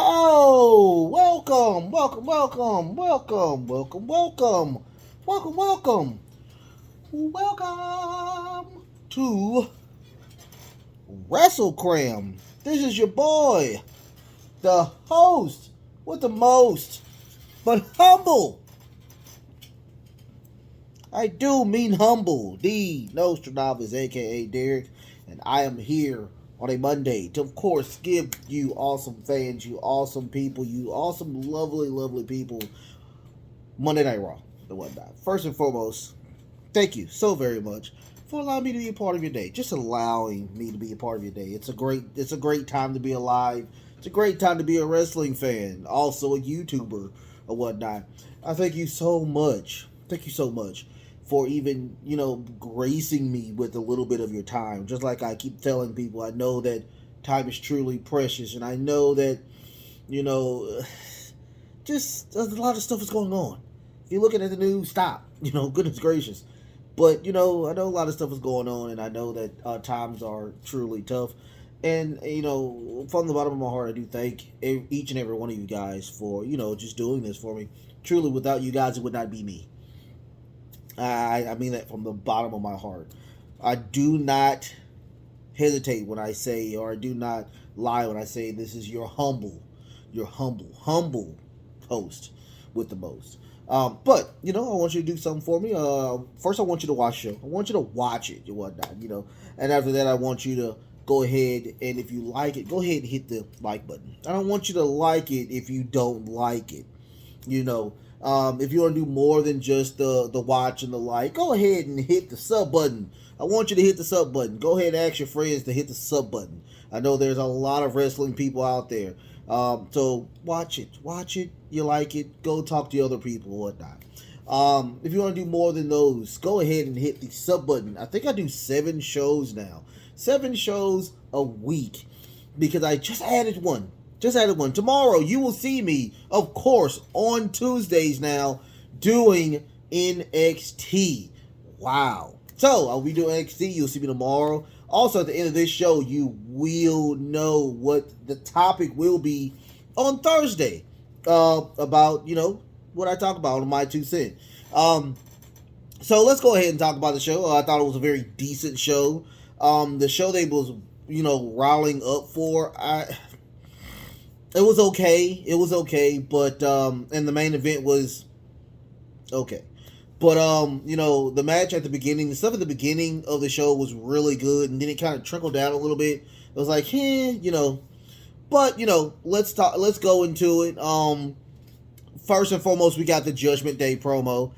Oh, welcome, welcome, welcome, welcome, welcome, welcome, welcome, welcome, welcome to WrestleCram. This is your boy, the host with the most, but humble. I do mean humble. The Nostradamus, aka Derek, and I am here on a Monday to, of course, give you awesome fans, you awesome people, you awesome, lovely, lovely people, Monday Night Raw and whatnot. First and foremost, thank you so very much for allowing me to be a part of your day. Just allowing me to be a part of your day. It's a great time to be alive. It's a great time to be a wrestling fan, also a YouTuber or whatnot. I thank you so much. Thank you so much for even, gracing me with a little bit of your time. Just like I keep telling people, I know that time is truly precious, and I know that, you know, just a lot of stuff is going on. If you're looking at the news, stop. Goodness gracious. But, I know a lot of stuff is going on, and I know that times are truly tough. And, from the bottom of my heart, I do thank each and every one of you guys for, just doing this for me. Truly, without you guys, it would not be me. I mean that from the bottom of my heart. I do not hesitate when I say, or I do not lie when I say this is your humble host with the most. But I want you to do something for me. First, I want you to watch the show. I want you to watch it and whatnot. And after that, I want you to go ahead and if you like it, go ahead and hit the like button. I don't want you to like it if you don't like it. If you want to do more than just the watch and the like, go ahead and hit the sub button. I want you to hit the sub button. Go ahead and ask your friends to hit the sub button. I know there's a lot of wrestling people out there. So watch it. You like it. Go talk to other people or whatnot. If you want to do more than those, go ahead and hit the sub button. I think I do 7 shows now. 7 shows a week because I just added one. Tomorrow you will see me, of course, on Tuesdays now doing NXT. Wow. So I'll be doing NXT. You'll see me tomorrow. Also, at the end of this show, you will know what the topic will be on Thursday about, what I talk about on my 2 cents. So let's go ahead and talk about the show. I thought it was a very decent show. The show they was, riling up for, it was okay, but and the main event was okay. But the match at the beginning, the stuff at the beginning of the show was really good, and then it kind of trickled down a little bit. It was like, but let's go into it. First and foremost, we got the Judgment Day promo.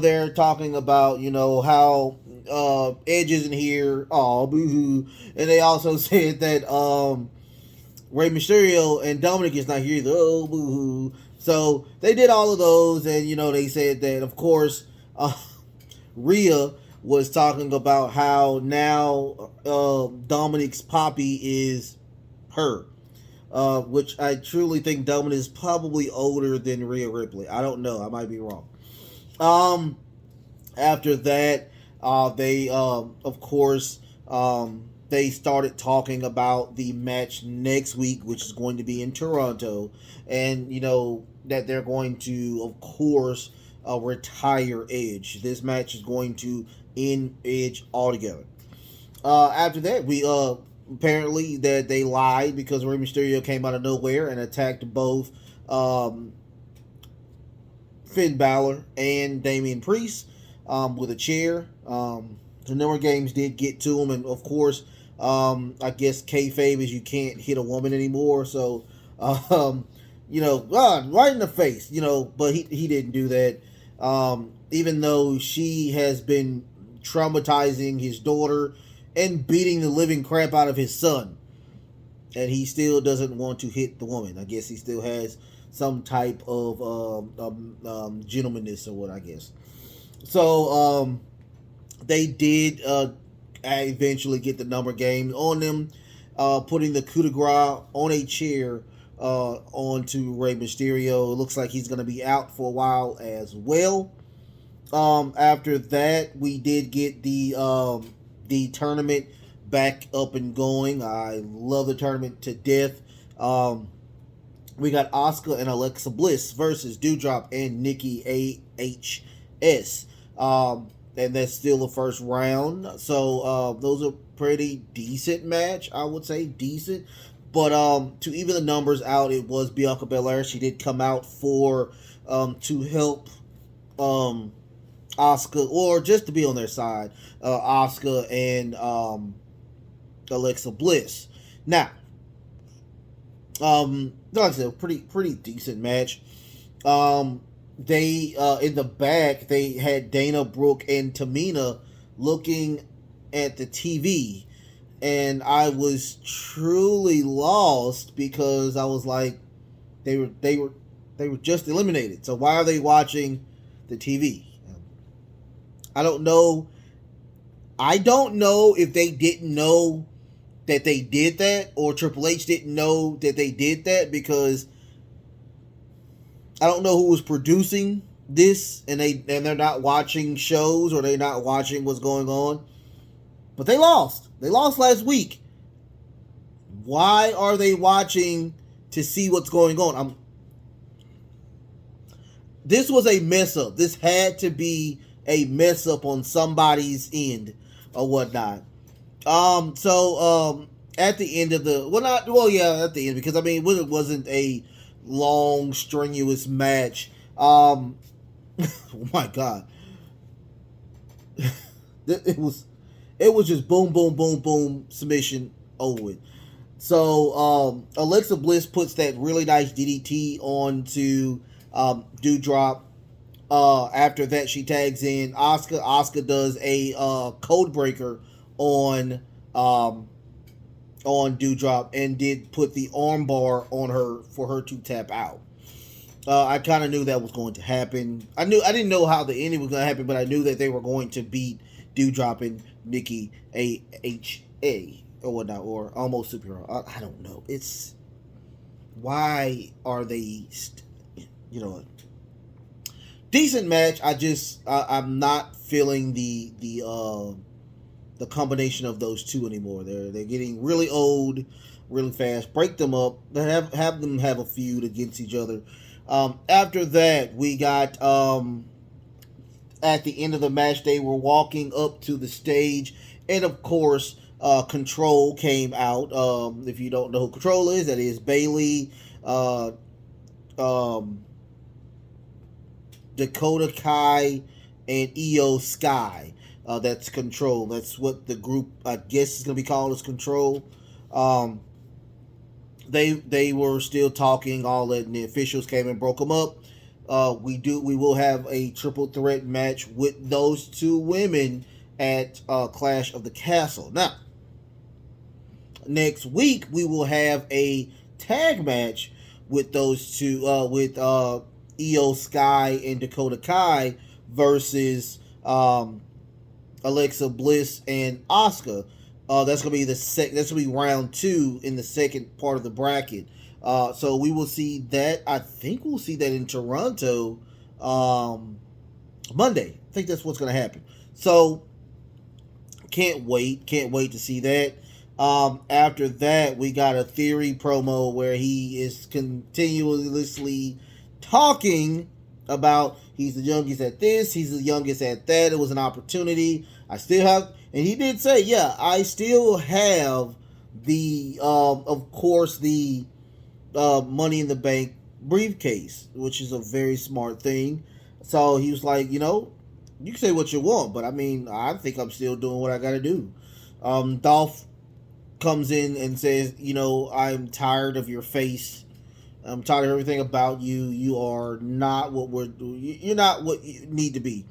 They're talking about, how Edge isn't here. Oh, boo-hoo. And they also said that Rey Mysterio and Dominic is not here either. Oh, boo-hoo. So they did all of those, and they said that, of course, Rhea was talking about how now Dominic's poppy is her, which I truly think Dominic is probably older than Rhea Ripley. I don't know. I might be wrong. After that, they of course they started talking about the match next week, which is going to be in Toronto, and that they're going to, of course, retire Edge. This match is going to end Edge altogether. After that, we apparently that they lied because Rey Mysterio came out of nowhere and attacked both Finn Balor and Damian Priest with a chair. The number of games did get to him, and of course, I guess kayfabe is you can't hit a woman anymore. So, right in the face, but he didn't do that. Even though she has been traumatizing his daughter and beating the living crap out of his son, and he still doesn't want to hit the woman. I guess he still has some type of gentlemanness or what, I guess. So they did eventually get the number game on them, putting the coup de grace on a chair onto Rey Mysterio. It looks like he's going to be out for a while as well. After that, we did get the tournament back up and going. I love the tournament to death. We got Asuka and Alexa Bliss versus Dewdrop and Nikki AHS. And that's still the first round. So those are pretty decent match, I would say. Decent. But to even the numbers out, it was Bianca Belair. She did come out for to help Asuka, or just to be on their side, Asuka and Alexa Bliss. Now, like I said, pretty decent match. They in the back they had Dana, Brooke, and Tamina looking at the TV, and I was truly lost because I was like, they were just eliminated. So why are they watching the TV? I don't know. I don't know if they didn't know that they did that, or Triple H didn't know that they did that, because I don't know who was producing this, and they're not watching shows, or they're not watching what's going on. But they lost. They lost last week. Why are they watching to see what's going on? This was a mess up. This had to be a mess up on somebody's end or whatnot. At the end of at the end, because I mean it wasn't a long strenuous match. Oh my god. it was just boom, boom, boom, boom, submission, over with. So Alexa Bliss puts that really nice DDT onto Dewdrop. After that, she tags in Asuka. Asuka does a code breaker on Dewdrop, and did put the armbar on her for her to tap out. I kind of knew that was going to happen. I didn't know how the ending was going to happen, but I knew that they were going to beat Dewdrop and Nikki AHA or whatnot, or almost superhero. I don't know. It's why are they, decent match. I'm not feeling the combination of those two anymore. They're getting really old, really fast. Break them up. Have them have a feud against each other. After that, we got at the end of the match, they were walking up to the stage, and of course, Control came out. If you don't know who Control is, that is Bayley, Dakota Kai, and Io Sky. That's Control. That's what the group, I guess, is going to be called, as Control. They were still talking, all that, and the officials came and broke them up. We will have a triple threat match with those two women at Clash of the Castle. Now, next week we will have a tag match with those two, with Io Sky and Dakota Kai versus Alexa Bliss and Asuka. That's gonna be that's gonna be round 2 in the second part of the bracket. So we will see that. I think we'll see that in Toronto Monday. I think that's what's gonna happen. So can't wait to see that. After that, we got a Theory promo where he is continuously talking about he's the youngest at this, he's the youngest at that. It was an opportunity. I still have, and he did say, yeah, I still have the, of course, the Money in the Bank briefcase, which is a very smart thing. So he was like, you can say what you want, but I mean, I think I'm still doing what I got to do. Dolph comes in and says, I'm tired of your face. I'm tired of everything about you. You are not you're not what you need to be.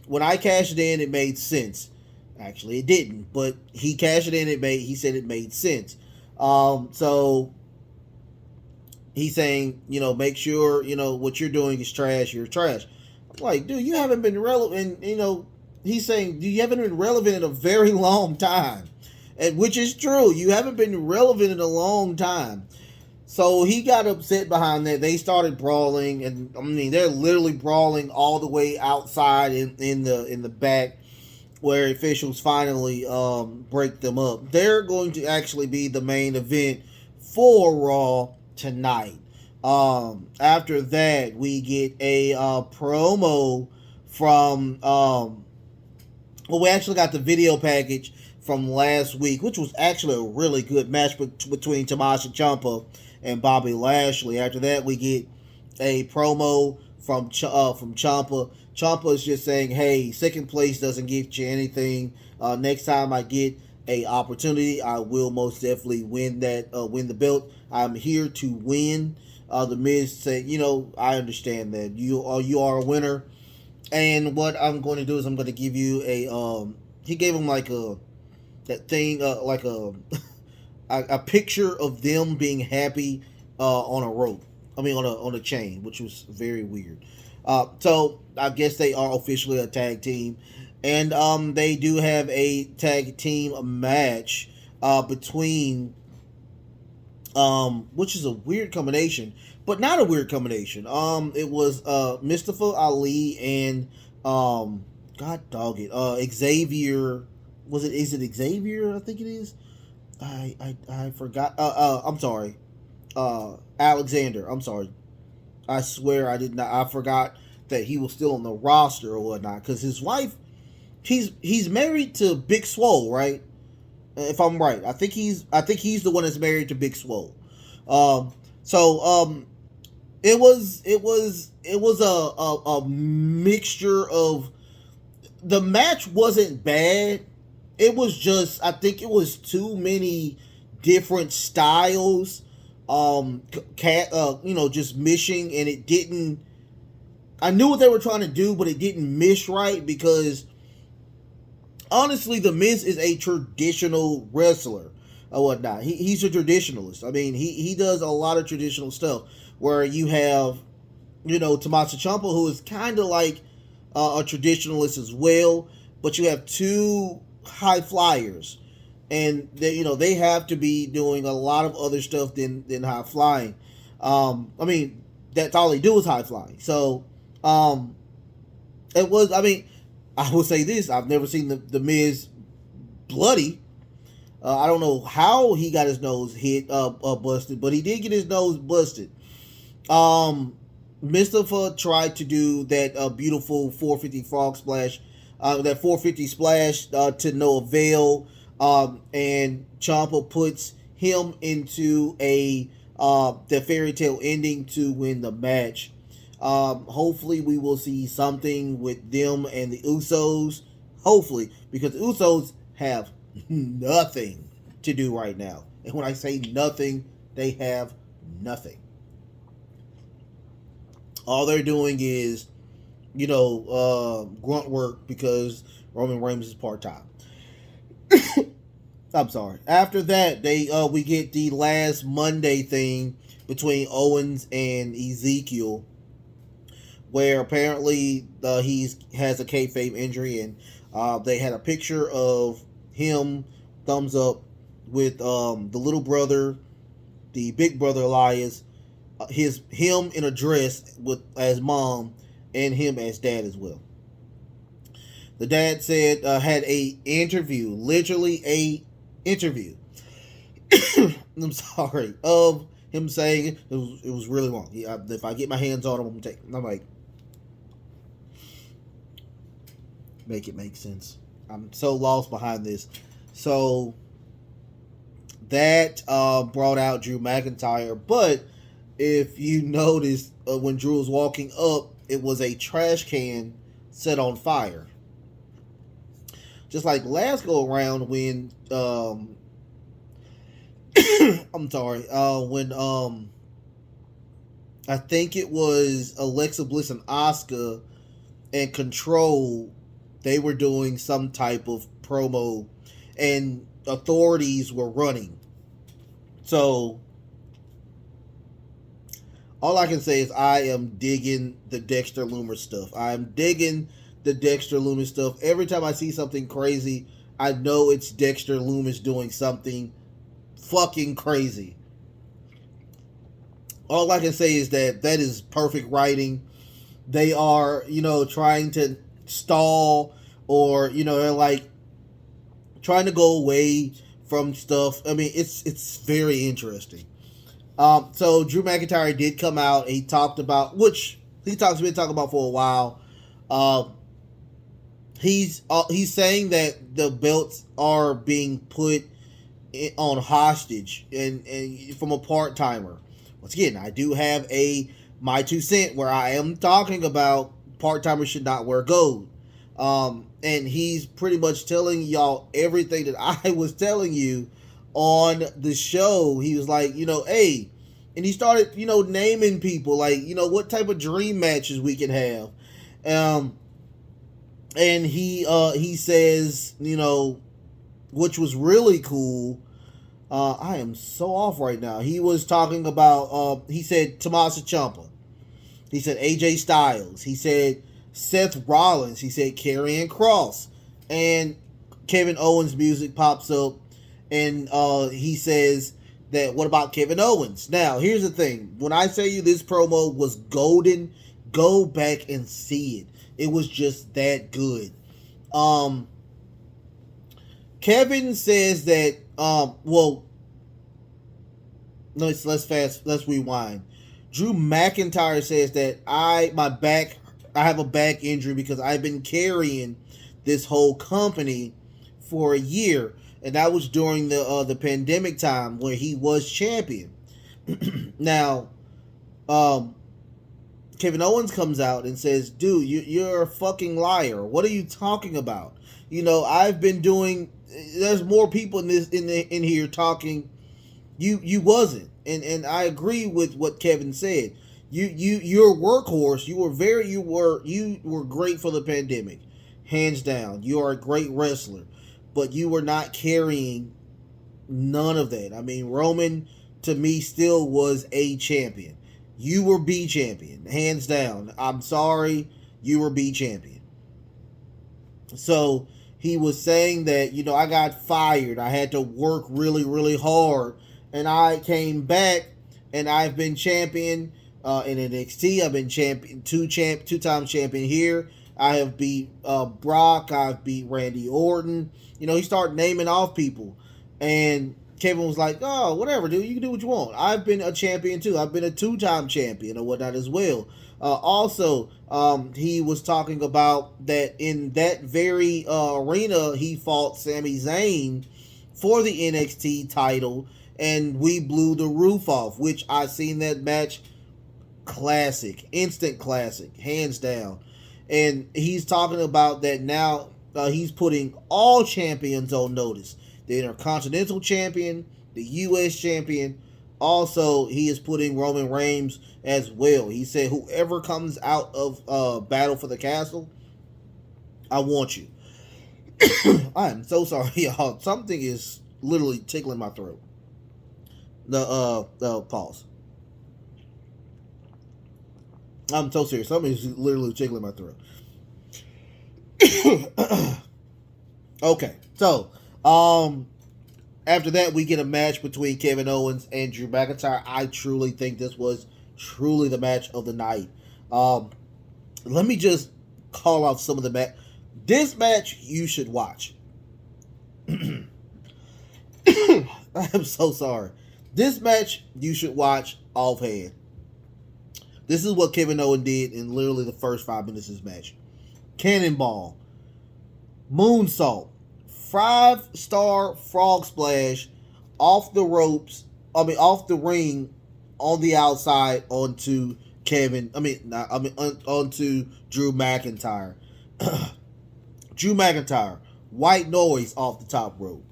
When I cashed in, it made sense. Actually, it didn't, but he cashed it in. He said it made sense. So he's saying, make sure, what you're doing is trash. You're trash. I'm like, dude, you haven't been relevant. He's saying you haven't been relevant in a very long time, and which is true. You haven't been relevant in a long time. So he got upset behind that. They started brawling, and I mean they're literally brawling all the way outside in the back, where officials finally break them up. They're going to actually be the main event for Raw tonight. After that, we get a promo from well, we actually got the video package from last week, which was actually a really good match between Tommaso Ciampa and Bobby Lashley. After that, we get a promo from Ciampa. Ciampa is just saying, "Hey, second place doesn't get you anything. Next time I get a opportunity, I will most definitely win the belt. I'm here to win." The Miz said, I understand that you are a winner, and what I'm going to do is I'm going to give you a he gave him like a that thing like a picture of them being happy on a rope. I mean on a chain, which was very weird. So I guess they are officially a tag team, and they do have a tag team match between which is a weird combination, but not a weird combination. It was Mustafa Ali and God dog it, Xavier. Was it? Is it Xavier? I think it is. I forgot. I'm sorry. Alexander. I'm sorry. I swear I did not. I forgot that he was still on the roster or whatnot because his wife. He's married to Big Swole, right? If I'm right, I think he's the one that's married to Big Swole. So it was a mixture of the match wasn't bad. It was just I think it was too many different styles. Just mishing, and it didn't. I knew what they were trying to do, but it didn't mish right because honestly, The Miz is a traditional wrestler or whatnot. He's a traditionalist. I mean, he does a lot of traditional stuff where you have, Tommaso Ciampa, who is kind of like a traditionalist as well, but you have two high flyers, and they have to be doing a lot of other stuff than high flying. I mean, that's all they do is high flying. So, it was. I mean, I will say this: I've never seen the Miz bloody. I don't know how he got his nose hit busted, but he did get his nose busted. Mustafa tried to do that beautiful 450 frog splash, that 450 splash to no avail, and Ciampa puts him into the fairy tale ending to win the match. Hopefully we will see something with them and the Usos. Hopefully, because the Usos have nothing to do right now. And when I say nothing, they have nothing. All they're doing is, grunt work because Roman Reigns is part time. I'm sorry. After that, we get the last Monday thing between Owens and Ezekiel, where apparently he has a kayfabe injury, and they had a picture of him, thumbs up, with the little brother, the big brother Elias, him in a dress with as mom, and him as dad as well. The dad said had a interview, literally a interview. I'm sorry, of him saying it was really long. If I get my hands on him, I'm gonna take. I'm like, make it make sense. I'm so lost behind this. So that brought out Drew McIntyre, but if you notice, when Drew was walking up, it was a trash can set on fire. Just like last go around when I'm sorry, when I think it was Alexa Bliss and Asuka and Control, they were doing some type of promo and authorities were running. So all I can say is I am digging the Dexter Loomis stuff. I'm digging the Dexter Loomis stuff. Every time I see something crazy, I know it's Dexter Loomis doing something fucking crazy. All I can say is that is perfect writing. They are, trying to stall, or, they're like trying to go away from stuff. I mean, it's very interesting. So Drew McIntyre did come out. He talked about, which he's been talking about for a while. Um, he's saying that the belts are being put on hostage and from a part timer. Once again, I do have my 2 cent where I am talking about part timers should not wear gold. And he's pretty much telling y'all everything that I was telling you on the show. He was like, hey, and he started, naming people like, what type of dream matches we can have. And he says, which was really cool. I am so off right now. He was talking about, he said Tommaso Ciampa. He said AJ Styles. He said Seth Rollins. He said Karrion Kross. And Kevin Owens' music pops up. And he says that, what about Kevin Owens? Now, here's the thing. When I say you this promo was golden, go back and see it. It was just that good. Kevin says that, let's rewind. Drew McIntyre says that I have a back injury because I've been carrying this whole company for a year, and that was during the pandemic time where he was champion. Now, Kevin Owens comes out and says, "Dude, you're a fucking liar. What are you talking about? I've been doing. There's more people in here talking. You wasn't." And I agree with what Kevin said. You're a workhorse. You were great for the pandemic, hands down. You are a great wrestler, but you were not carrying none of that. I mean, Roman to me still was a champion. You were B champion, hands down. I'm sorry, you were B champion. So he was saying that I got fired. I had to work really, really hard. And I came back, and I've been champion in NXT. I've been two-time champion here. I have beat Brock. I've beat Randy Orton. He started naming off people, and Kevin was like, "Oh, whatever, dude. You can do what you want. I've been a champion too. I've been a 2-time champion or whatnot as well." Also, he was talking about that in that very arena, he fought Sami Zayn for the NXT title. And we blew the roof off, which I seen that match. Classic. Instant classic. Hands down. And he's talking about that now. He's putting all champions on notice. The Intercontinental Champion, the U.S. Champion. Also, he is putting Roman Reigns as well. He said, whoever comes out of Battle for the Castle, I want you. I am so sorry, y'all. Something is literally tickling my throat. The pause. I'm so serious. Somebody's literally tickling my throat. Okay, so after that we get a match between Kevin Owens and Drew McIntyre. I truly think this was truly the match of the night. Let me just call out some of the match. This match you should watch. I'm so sorry. This match you should watch offhand. This is what Kevin Owens did in literally the first 5 minutes of this match. Cannonball, moonsault, 5-star frog splash off the ropes. Off the ring on the outside onto onto Drew McIntyre. Drew McIntyre, white noise off the top rope.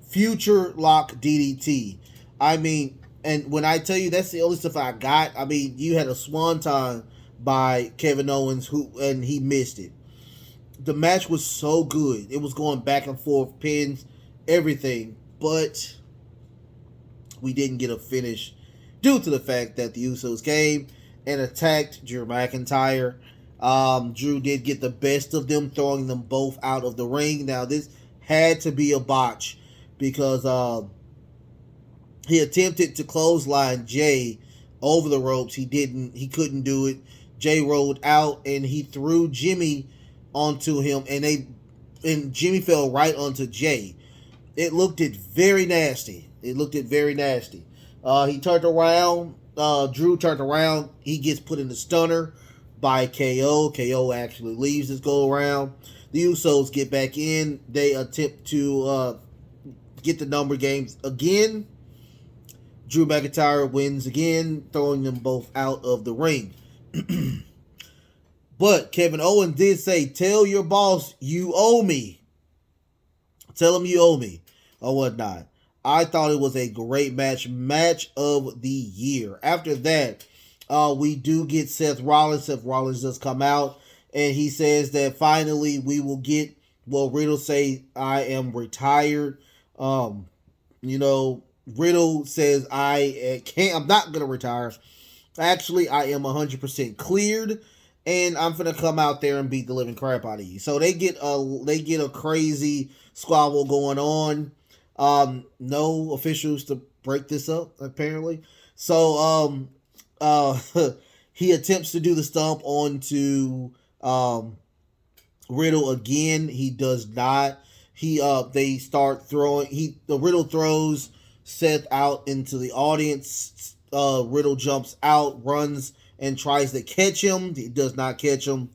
Future lock DDT. And when I tell you that's the only stuff I got, you had a swanton by Kevin Owens and he missed it. The match was so good. It was going back and forth, pins, everything, but we didn't get a finish due to the fact that the Usos came and attacked Drew McIntyre. Drew did get the best of them, throwing them both out of the ring. Now, this had to be a botch because he attempted to clothesline Jay over the ropes. He couldn't do it. Jay rolled out and he threw Jimmy onto him, and Jimmy fell right onto Jay. It looked very nasty. He turned around. Drew turned around. He gets put in the stunner by KO. KO actually leaves this go around. The Usos get back in. They attempt to get the number games again. Drew McIntyre wins again, throwing them both out of the ring. But Kevin Owens did say, tell your boss you owe me. Tell him you owe me or whatnot. I thought it was a great match of the year. After that, we do get Seth Rollins. Seth Rollins does come out, and he says that finally we will get, well, Riddle say, I am retired. Riddle says, I'm not going to retire. Actually, I am 100% cleared, and I'm gonna come out there and beat the living crap out of you. So they get a crazy squabble going on. No officials to break this up, apparently. So he attempts to do the stomp onto Riddle again. He does not. They start throwing. The Riddle throws Seth out into the audience. Riddle jumps out, runs, and tries to catch him. He does not catch him.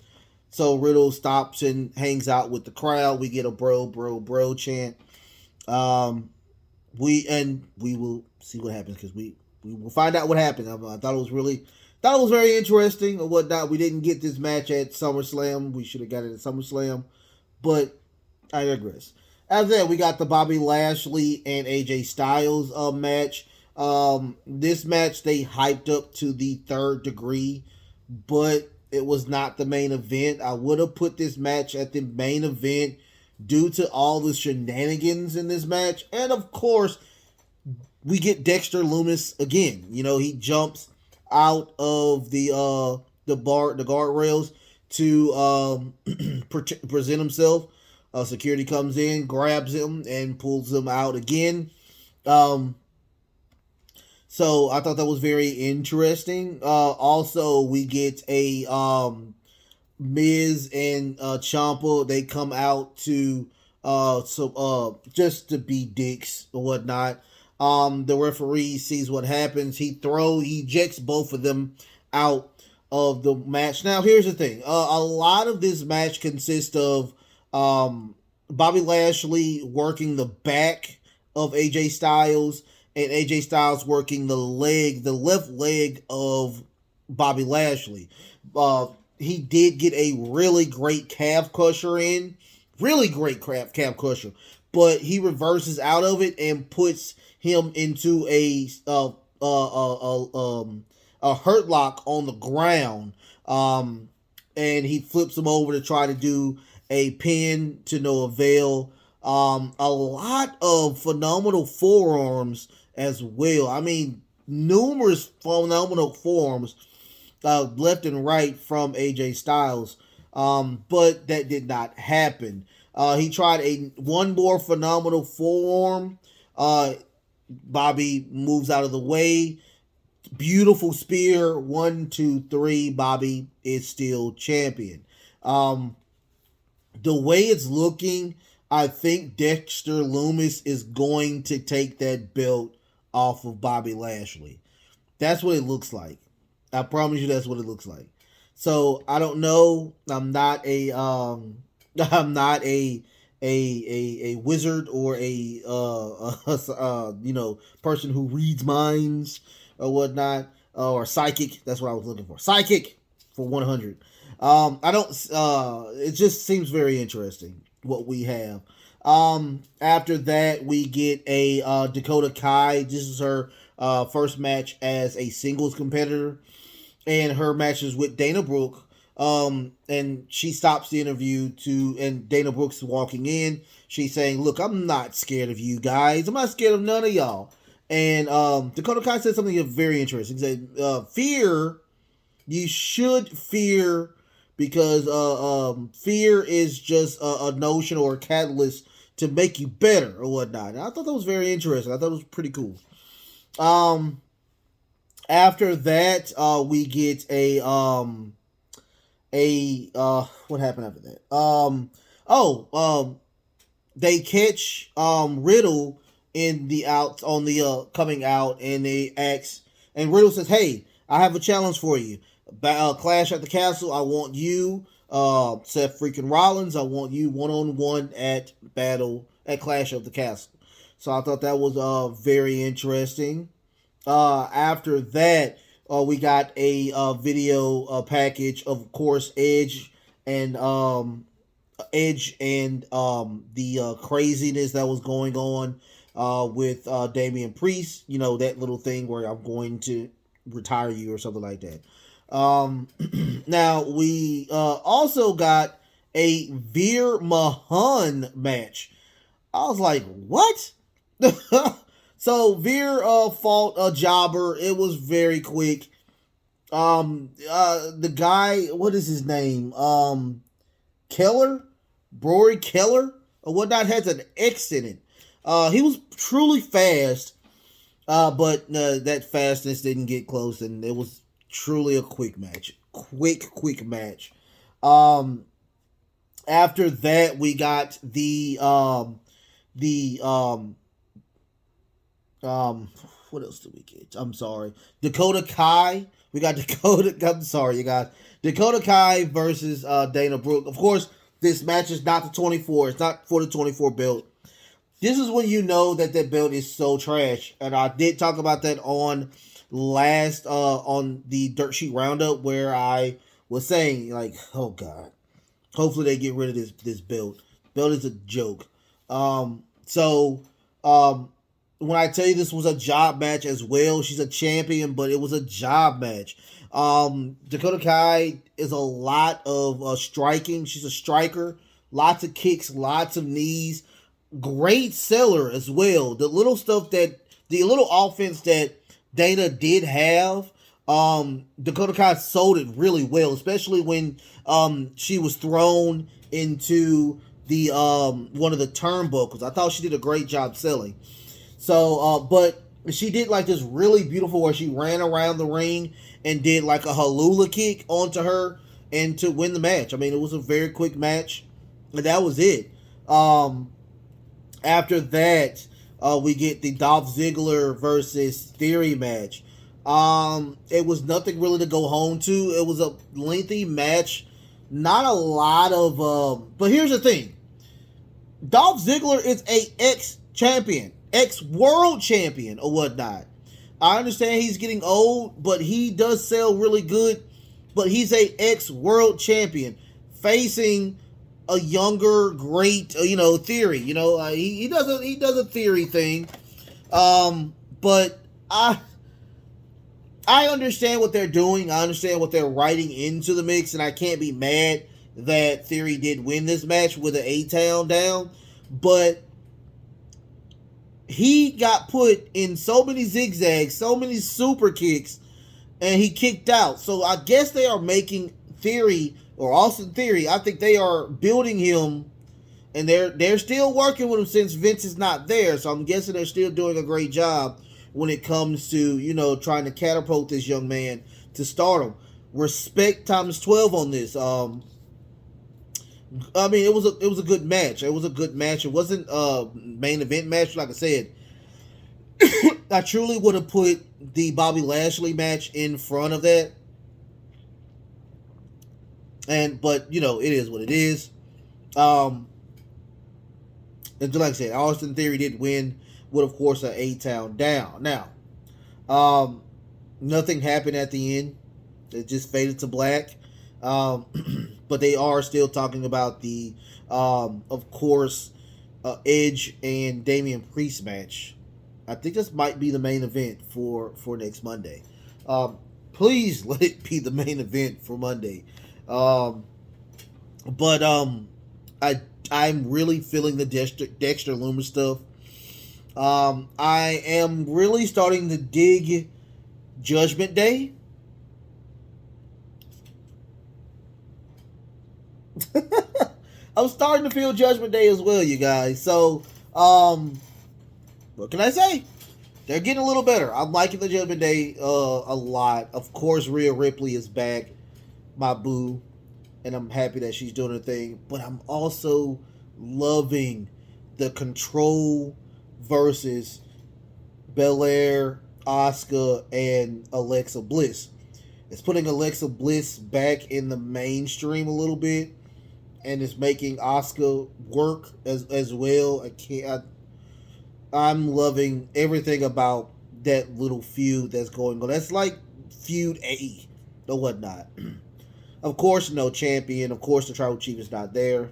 So Riddle stops and hangs out with the crowd. We get a bro, bro, bro chant. We will see what happens because we will find out what happened. I thought it was very interesting or whatnot. We didn't get this match at SummerSlam. We should have got it at SummerSlam, but I digress. After that, we got the Bobby Lashley and AJ Styles match. This match they hyped up to the third degree, but it was not the main event. I would have put this match at the main event due to all the shenanigans in this match. And of course, we get Dexter Lumis again. He jumps out of the guardrails to present himself. Security comes in, grabs him, and pulls him out again. So I thought that was very interesting. Also, we get a Miz and Ciampa. They come out to just to be dicks or whatnot. The referee sees what happens. He ejects both of them out of the match. Now, here's the thing. A lot of this match consists of Bobby Lashley working the back of AJ Styles, and AJ Styles working the left leg of Bobby Lashley. He did get a really great calf crusher in. Really great calf crusher. But he reverses out of it and puts him into a hurt lock on the ground. And he flips him over to try to do a pin to no avail. A lot of phenomenal forearms as well. I mean, numerous phenomenal forearms left and right from AJ Styles, but that did not happen. He tried one more phenomenal forearm. Bobby moves out of the way. Beautiful spear. 1, 2, 3. Bobby is still champion. The way it's looking, I think Dexter Lumis is going to take that belt off of Bobby Lashley. That's what it looks like. I promise you that's what it looks like. So I don't know. I'm not a wizard or a person who reads minds or whatnot, or psychic. That's what I was looking for. Psychic for 100. I don't. It just seems very interesting what we have. After that, we get a Dakota Kai. This is her first match as a singles competitor, and her matches with Dana Brooke. And she stops the interview and Dana Brooke's walking in. She's saying, "Look, I'm not scared of you guys. I'm not scared of none of y'all." And Dakota Kai said something very interesting. He said, "Fear, you should fear." Because fear is just a notion or a catalyst to make you better or whatnot. And I thought that was very interesting. I thought it was pretty cool. After that, we get what happened after that? They catch Riddle in the out on the coming out, and they ask, and Riddle says, "Hey, I have a challenge for you. Clash at the Castle. I want you, Seth freaking Rollins. I want you 1-on-1 at Clash of the Castle." So I thought that was very interesting. After that, we got a video package of course, Edge and the craziness that was going on with Damian Priest. You know, that little thing where I'm going to retire you or something like that. Now we also got a Veer Mahan match. I was like, what? So Veer fought a jobber. It was very quick. The guy, what is his name? Keller, Rory Keller, or whatnot, has an X in it. He was truly fast, but that fastness didn't get close, and it was truly a quick match. Quick match. After that, we got the what else did we get? I'm sorry. Dakota Kai. We got Dakota. I'm sorry, you guys. Dakota Kai versus Dana Brooke. Of course, this match is not the 24. It's not for the 24 belt. This is when you know that belt is so trash. And I did talk about that on the Dirt Sheet Roundup, where I was saying, like, oh God, hopefully they get rid of this belt. Belt is a joke. When I tell you this was a job match as well, she's a champion, but it was a job match. Dakota Kai is a lot of striking. She's a striker. Lots of kicks, lots of knees. Great seller as well. The little offense that Dana did have, Dakota Kai sold it really well, especially when she was thrown into the one of the turnbuckles. I thought she did a great job selling. So, but she did like this really beautiful where she ran around the ring and did like a halula kick onto her and to win the match. I mean, it was a very quick match, and that was it. After that, we get the Dolph Ziggler versus Theory match. It was nothing really to go home to. It was a lengthy match. Not a lot of, but here's the thing. Dolph Ziggler is a ex-champion. Ex-world champion or whatnot. I understand he's getting old, but he does sell really good. But he's a ex-world champion facing a younger, great, Theory. He does a Theory thing. But I understand what they're doing. I understand what they're writing into the mix, and I can't be mad that Theory did win this match with an A-Town down. But he got put in so many zigzags, so many super kicks, and he kicked out. So I guess they are making Theory, or Austin Theory, I think they are building him, and they're still working with him since Vince is not there. So I'm guessing they're still doing a great job when it comes to, trying to catapult this young man to stardom. Respect times 12 on this. I mean, it was a good match. It was a good match. It wasn't a main event match, like I said. I truly would have put the Bobby Lashley match in front of that. But it is what it is. And like I said, Austin Theory did win with, of course, an A-Town down. Now, nothing happened at the end. It just faded to black. But they are still talking about the, of course, Edge and Damian Priest match. I think this might be the main event for next Monday. Please let it be the main event for Monday. I'm really feeling the Dexter Lumis stuff. I am really starting to dig Judgment Day. I'm starting to feel Judgment Day as well, you guys. So, what can I say? They're getting a little better. I'm liking the Judgment Day a lot. Of course, Rhea Ripley is back, my boo, and I'm happy that she's doing her thing. But I'm also loving the Control versus Belair, Asuka, and Alexa Bliss. It's putting Alexa Bliss back in the mainstream a little bit, and it's making Asuka work as well. I'm loving everything about that little feud that's going on. That's like feud A or whatnot. Of course, no champion. Of course, the tribal chief is not there.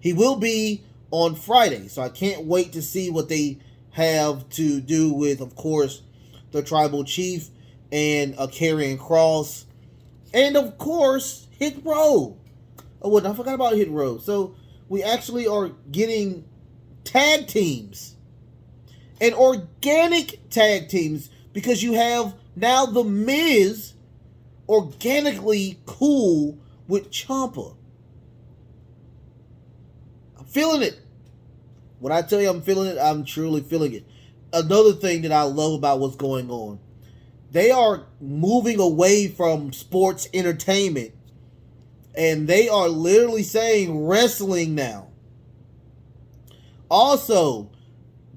He will be on Friday, so I can't wait to see what they have to do with, of course, the tribal chief and a Karrion Kross, and of course, Hit Row. Oh, I forgot about Hit Row. So we actually are getting tag teams and organic tag teams because you have now The Miz organically cool with Ciampa. I'm feeling it. When I tell you I'm feeling it, I'm truly feeling it. Another thing that I love about what's going on, they are moving away from sports entertainment, and they are literally saying wrestling now. Also,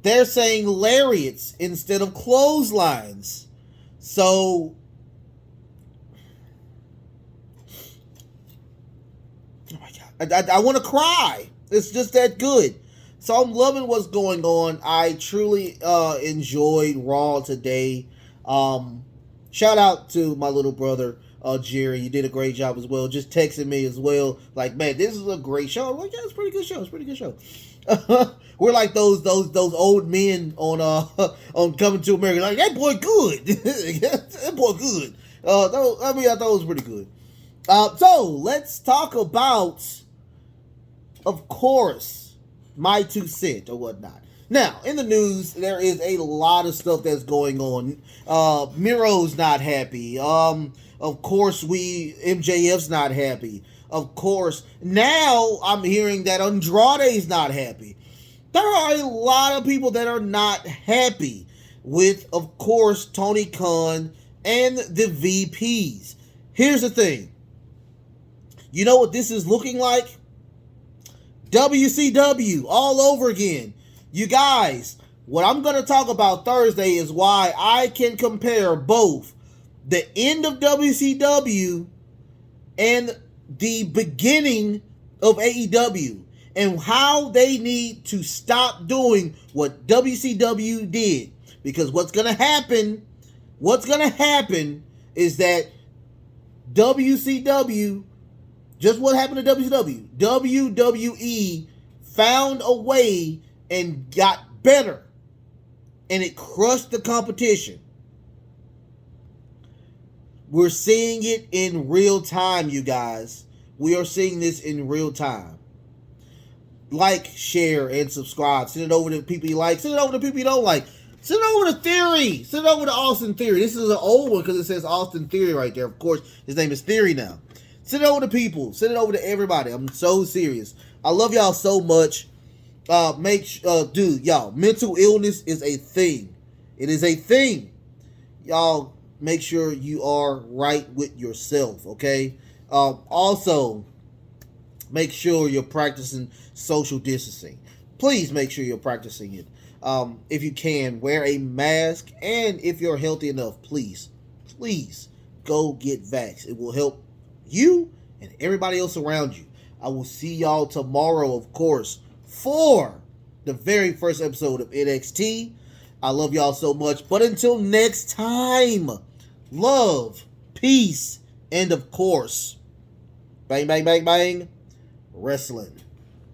they're saying lariats instead of clotheslines. So, oh my God, I want to cry. It's just that good. So I'm loving what's going on. I truly enjoyed Raw today. Shout out to my little brother, Jerry. You did a great job as well. Just texting me as well. Like, man, this is a great show. I'm like, yeah, it's a pretty good show. It's a pretty good show. We're like those old men on on Coming to America. Like, that boy good. That boy good. I thought it was pretty good. So let's talk about, of course, my 2 cents or whatnot. Now, in the news, there is a lot of stuff that's going on. Miro's not happy. Of course, MJF's not happy. Of course, now I'm hearing that Andrade's not happy. There are a lot of people that are not happy with, of course, Tony Khan and the VPs. Here's the thing. You know what this is looking like? WCW all over again. You guys, what I'm going to talk about Thursday is why I can compare both the end of WCW and the beginning of AEW, and how they need to stop doing what WCW did. Because what's going to happen is that WCW, just what happened to WCW, WWE found a way and got better, and it crushed the competition. We're seeing it in real time, you guys. We are seeing this in real time. Like, share, and subscribe. Send it over to people you like. Send it over to people you don't like. Send it over to Theory. Send it over to Austin Theory. This is an old one because it says Austin Theory right there. Of course, his name is Theory now. Send it over to people. Send it over to everybody. I'm so serious. I love y'all so much. Dude, y'all, mental illness is a thing. It is a thing. Y'all, make sure you are right with yourself, okay? Also, make sure you're practicing social distancing. Please make sure you're practicing it. If you can, wear a mask, and if you're healthy enough, please go get vaxxed. It will help you and everybody else around you. I will see y'all tomorrow, of course, for the very first episode of NXT. I love y'all so much. But until next time, love, peace, and of course, bang, bang, bang, bang, wrestling.